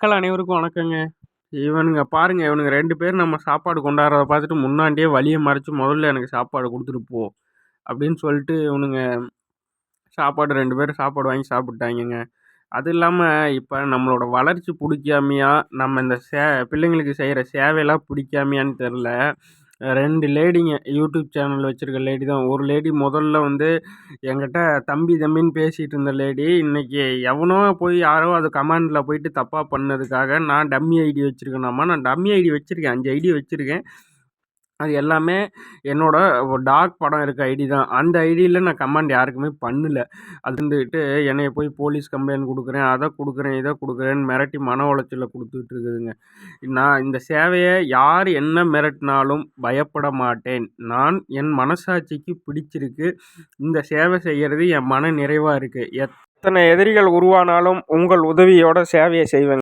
மக்கள் அனைவருக்கும் வணக்கங்க. இவனுங்க பாருங்க, இவனுங்க 2 பேரும் நம்ம சாப்பாடு கொண்டாடுறத பார்த்துட்டு முன்னாடியே வழிய மறைச்சு முதல்ல எனக்கு சாப்பாடு குடுத்துட்டு போ! அப்படின்னு சொல்லிட்டு இவனுங்க சாப்பாடு 2 பேரும் சாப்பாடு வாங்கி சாப்பிட்டாய்ங்கங்க. அது இல்லாம இப்ப நம்மளோட வளர்ச்சி புடிக்காமையா, நம்ம இந்த பிள்ளைங்களுக்கு செய்ற சேவையெல்லாம் பிடிக்காமையான்னு தெர்ல. 2 லேடிங்க யூடியூப் சேனல் வச்சிருக்க லேடி தான். ஒரு லேடி முதல்ல வந்து என்கிட்ட தம்பி தம்பின்னு பேசிட்டு இருந்த லேடி, இன்னைக்கு எவனோ போய் யாரோ அது கமெண்ட்ல போயிட்டு தப்பா பண்ணதுக்காக நான் டம்மி ஐடி வச்சிருக்கேனாமா. நான் டம்மி ஐடி வச்சிருக்கேன். 5 ஐடி வச்சிருக்கேன். அது எல்லாமே என்னோட டாக் படம் இருக்க ஐடி தான். அந்த ஐடியில நான் கமெண்ட் யாருக்குமே பண்ணல. அது வந்துட்டு என்னைய போய் போலீஸ் கம்ப்ளைண்ட் குடுக்குறேன், அத குடுக்குறேன், இத குடுக்குறேன்னு மிரட்டி மன உளைச்சல குடுத்துட்டு இருக்குதுங்க. நான் இந்த சேவைய யார் என்ன மிரட்டினாலும் பயப்பட மாட்டேன். என் மனசாட்சிக்கு பிடிச்சிருக்கு. இந்த சேவை செய்யறது என் மன நிறைவா இருக்கு. எத்தனை எதிரிகள் உருவானாலும் உங்கள் உதவியோட சேவைய செய்வேங்க.